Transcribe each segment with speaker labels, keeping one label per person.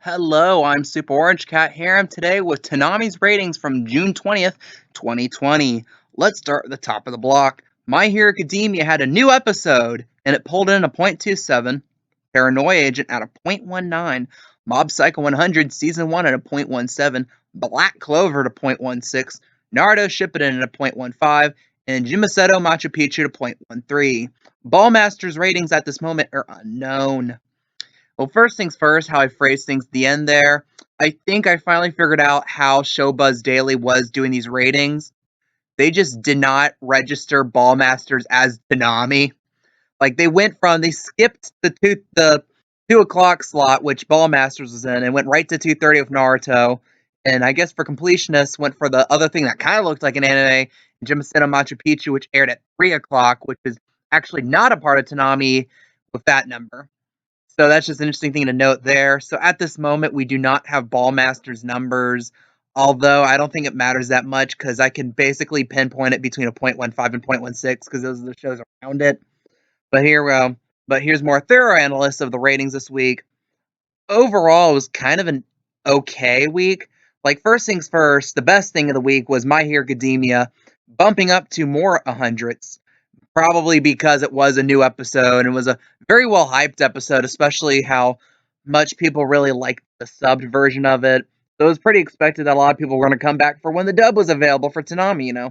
Speaker 1: Hello, I'm Super Orange Cat here. I'm today with Toonami's ratings from June 20th, 2020. Let's start at the top of the block. My Hero Academia had a new episode, and it pulled in a .27. Paranoia Agent at a .19. Mob Psycho 100 Season 1 at a .17. Black Clover at a .16. Naruto Shippuden at a .15. And Jimaseto Machu Picchu at a .13. Ballmaster's ratings at this moment are unknown. Well, first things first, how I phrased things at the end there. I think I finally figured out how Showbuzz Daily was doing these ratings. They just did not register Ballmasters as Toonami. Like they skipped the 2 o'clock slot, which Ballmasters was in, and went right to 2:30 with Naruto. And I guess for completionists, went for the other thing that kind of looked like an anime, Jimaseto Machu Picchu, which aired at 3 o'clock, which is actually not a part of Toonami with that number. So that's just an interesting thing to note there. So at this moment, we do not have Ballmaster's numbers, although I don't think it matters that much because I can basically pinpoint it between a .15 and .16 because those are the shows around it. But here's more thorough analysis of the ratings this week. Overall, it was kind of an okay week. Like first things first, the best thing of the week was My Hero Academia bumping up to more hundreds. Probably because it was a new episode and was a very well hyped episode, especially how much people really liked the subbed version of it. So it was pretty expected that a lot of people were going to come back for when the dub was available for Toonami.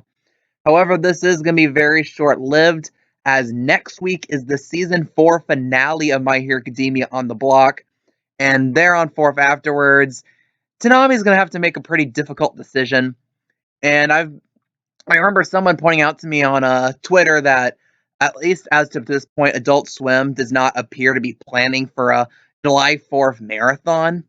Speaker 1: However, this is going to be very short lived, as next week is the season 4 finale of My Hero Academia on the block, and there on 4th afterwards, Toonami is going to have to make a pretty difficult decision. And I remember someone pointing out to me on Twitter that, at least as to this point, Adult Swim does not appear to be planning for a July 4th marathon,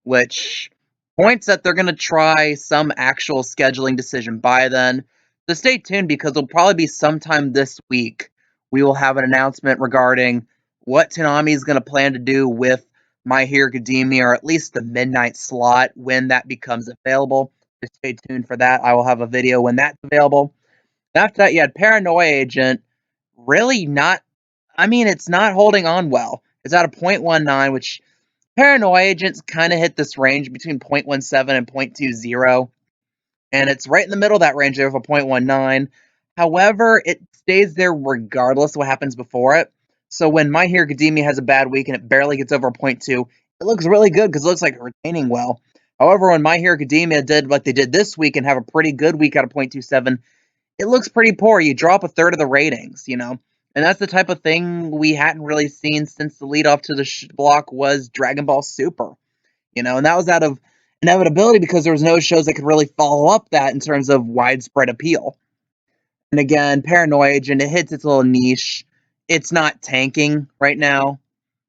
Speaker 1: which points that they're going to try some actual scheduling decision by then. So stay tuned because it'll probably be sometime this week. We will have an announcement regarding what Toonami is going to plan to do with My Hero Academia, or at least the midnight slot when that becomes available. Just stay tuned for that. I will have a video when that's available. After that, you had Paranoia Agent. Really not. I mean, it's not holding on well. It's at a .19, which Paranoia Agents kind of hit this range between .17 and .20, and it's right in the middle of that range there with a .19. However, it stays there regardless of what happens before it. So when My Hero Academia has a bad week and it barely gets over a .2, it looks really good because it looks like it's retaining well. However, when My Hero Academia did what they did this week and have a pretty good week out of .27, it looks pretty poor. You drop a third of the ratings. And that's the type of thing we hadn't really seen since the lead off to the block was Dragon Ball Super. And that was out of inevitability because there was no shows that could really follow up that in terms of widespread appeal. And again, Paranoia Agent, it hits its little niche. It's not tanking right now.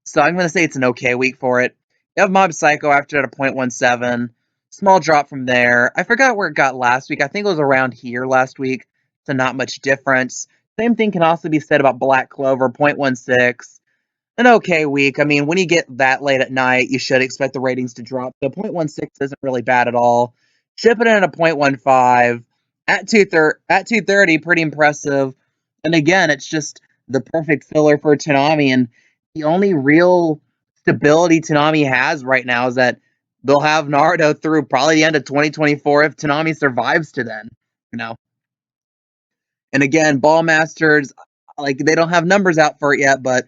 Speaker 1: So I'm going to say it's an okay week for it. You have Mob Psycho after at a .17. Small drop from there. I forgot where it got last week. I think it was around here last week. So not much difference. Same thing can also be said about Black Clover, .16. An okay week. I mean, when you get that late at night, you should expect the ratings to drop. So .16 isn't really bad at all. Shipping in at a .15. At 2:30, pretty impressive. And again, it's just the perfect filler for Toonami. And the only real stability Toonami has right now is that they'll have Naruto through probably the end of 2024 if Toonami survives to then. You know. And again, Ballmasters, like they don't have numbers out for it yet, but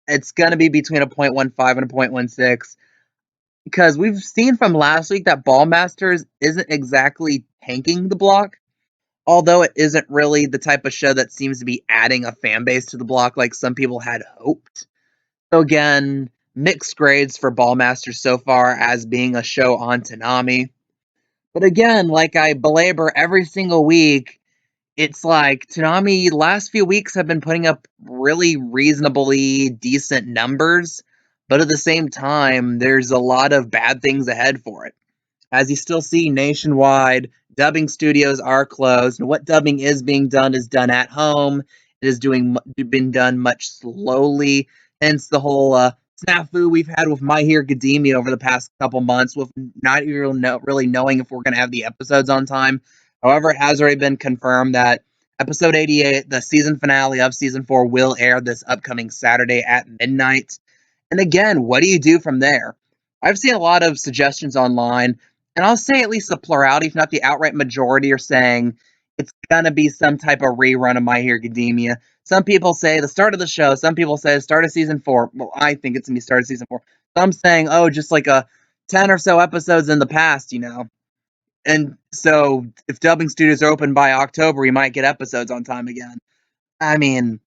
Speaker 1: it's gonna be between a .15 and a .16. Because we've seen from last week that Ballmasters isn't exactly tanking the block, although it isn't really the type of show that seems to be adding a fan base to the block like some people had hoped. So again, mixed grades for Ballmasters so far as being a show on Toonami. But again, like I belabor every single week, it's like Toonami last few weeks have been putting up really reasonably decent numbers, but at the same time, there's a lot of bad things ahead for it. As you still see nationwide, dubbing studios are closed, and what dubbing is done at home. It is been done much slowly, hence the whole snafu we've had with My Hero Academia over the past couple months, with not really knowing if we're going to have the episodes on time. However, it has already been confirmed that episode 88, the season finale of season 4, will air this upcoming Saturday at midnight. And again, what do you do from there? I've seen a lot of suggestions online, and I'll say at least the plurality, if not the outright majority, are saying it's gonna be some type of rerun of My Hero Academia. Some people say the start of the show. Some people say the start of season 4. Well, I think it's gonna be start of season 4. Some saying, oh, just like a 10 or so episodes in the past. And so if dubbing studios are open by October, we might get episodes on time again. I mean,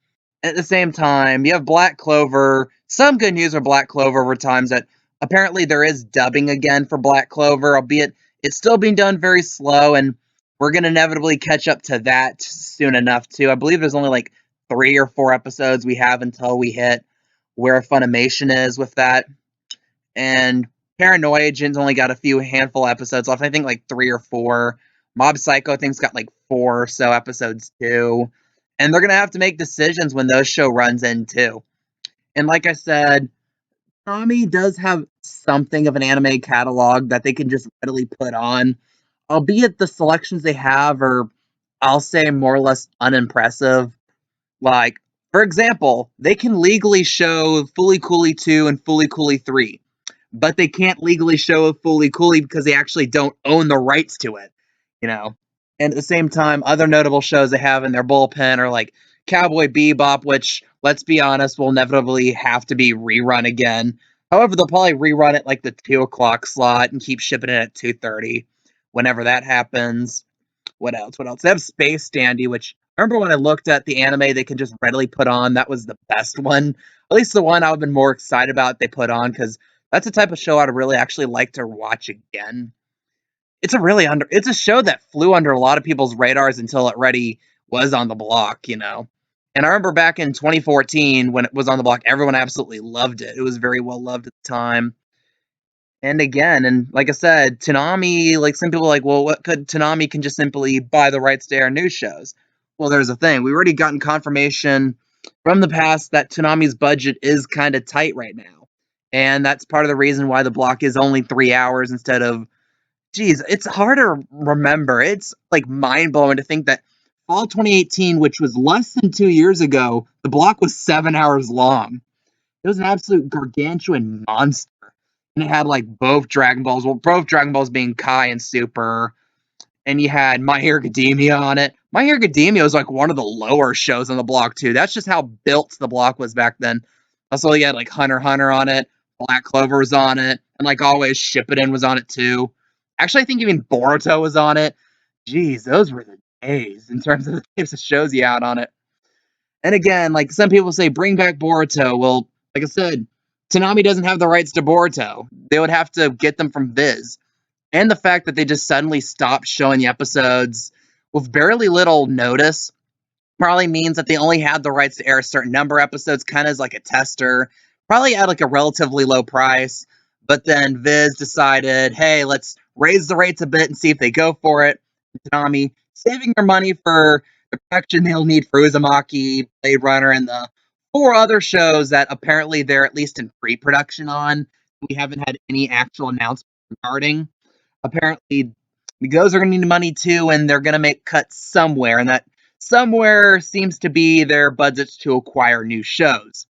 Speaker 1: at the same time, you have Black Clover. Some good news with Black Clover over times that apparently there is dubbing again for Black Clover, albeit it's still being done very slow, and we're going to inevitably catch up to that soon enough, too. I believe there's only like 3 or 4 episodes we have until we hit where Funimation is with that. And Paranoia Agent's only got a few handful episodes left. I think like 3 or 4. Mob Psycho, I think's got like 4 or so episodes too. And they're gonna have to make decisions when those show runs in too. And like I said, Tommy does have something of an anime catalog that they can just readily put on, albeit the selections they have are, I'll say, more or less unimpressive. Like, for example, they can legally show Fully Cooley 2 and Fully Cooley 3, but they can't legally show Fully Cooley because they actually don't own the rights to it, you know? And at the same time, other notable shows they have in their bullpen are like Cowboy Bebop, which, let's be honest, will inevitably have to be rerun again. However, they'll probably rerun it like the 2 o'clock slot and keep shipping it at 2:30 whenever that happens. What else? What else? They have Space Dandy, which I remember when I looked at the anime they can just readily put on. That was the best one. At least the one I've been more excited about they put on, because that's the type of show I'd really actually like to watch again. It's a show that flew under a lot of people's radars until it already was on the block. And I remember back in 2014 when it was on the block, everyone absolutely loved it. It was very well loved at the time. And again, and like I said, Toonami, like some people are like, well, what could Toonami can just simply buy the rights to air news shows? Well, there's a thing. We've already gotten confirmation from the past that Toonami's budget is kind of tight right now. And that's part of the reason why the block is only 3 hours instead of, geez, it's hard to remember. It's like mind blowing to think that fall 2018, which was less than 2 years ago, the block was 7 hours long. It was an absolute gargantuan monster. And it had like both Dragon Balls, well, both Dragon Balls being Kai and Super, and you had My Hero Academia on it. My Hero Academia was like one of the lower shows on the block too. That's just how built the block was back then. Also, you had like Hunter x Hunter on it, Black Clover was on it, and like always, Shippuden was on it too. Actually, I think even Boruto was on it. Jeez, those were the days in terms of the types of shows you had on it. And again, like some people say, bring back Boruto. Well, like I said, Toonami doesn't have the rights to Boruto. They would have to get them from Viz. And the fact that they just suddenly stopped showing the episodes with barely little notice probably means that they only had the rights to air a certain number of episodes, kind of as like a tester, probably at like a relatively low price. But then Viz decided, hey, let's raise the rates a bit and see if they go for it. Toonami saving their money for the production they'll need for Uzumaki, Blade Runner, and the 4 other shows that apparently they're at least in pre-production on. We haven't had any actual announcement regarding. Apparently, those are going to need money too, and they're going to make cuts somewhere, and that somewhere seems to be their budgets to acquire new shows.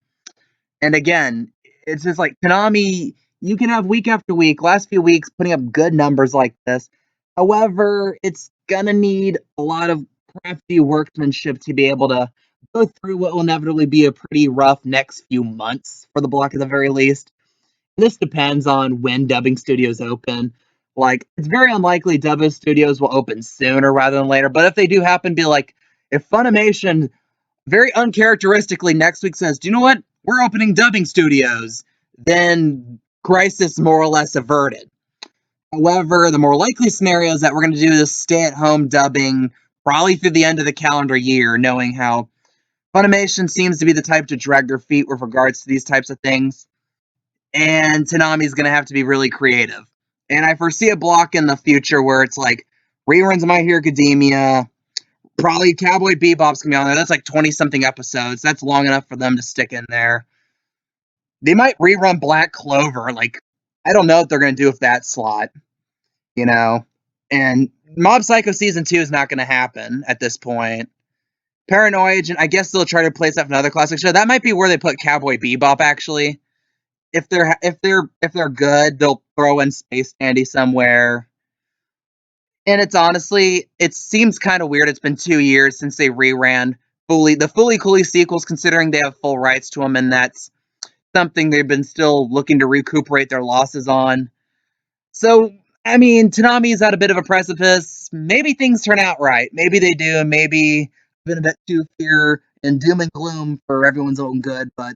Speaker 1: And again, it's just like Konami, you can have week after week, last few weeks, putting up good numbers like this. However, it's going to need a lot of crafty workmanship to be able to go through what will inevitably be a pretty rough next few months for the block at the very least. This depends on when dubbing studios open. Like, it's very unlikely dubbing studios will open sooner rather than later. But if they do happen to be like, if Funimation very uncharacteristically next week says, do you know what? We're opening dubbing studios, then crisis more or less averted. However, the more likely scenario is that we're going to do this stay-at-home dubbing probably through the end of the calendar year, knowing how Funimation seems to be the type to drag their feet with regards to these types of things. And Toonami's going to have to be really creative. And I foresee a block in the future where it's like reruns of My Hero Academia, probably Cowboy Bebop's going to be on there. That's like 20-something episodes. That's long enough for them to stick in there. They might rerun Black Clover. Like, I don't know what they're going to do with that slot, you know? And Mob Psycho Season 2 is not going to happen at this point. Paranoia, I guess they'll try to place that for another classic show. That might be where they put Cowboy Bebop, actually. if they're good, they'll throw in Space Dandy somewhere. And it seems kind of weird. It's been 2 years since they reran the Fully Cooley sequels, considering they have full rights to them, and that's something they've been still looking to recuperate their losses on. So, I mean, Toonami's at a bit of a precipice. Maybe things turn out right. Maybe they do, and maybe I've been a bit too fear and doom and gloom for everyone's own good, but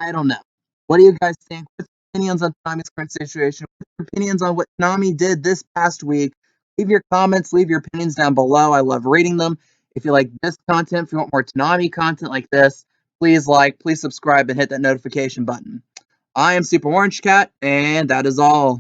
Speaker 1: I don't know. What do you guys think? What's your opinions on Toonami's current situation? What's your opinions on what Toonami did this past week? Leave your comments, leave your opinions down below. I love reading them. If you like this content, if you want more Toonami content like this, please like, please subscribe, and hit that notification button. I am Super Orange Cat, and that is all.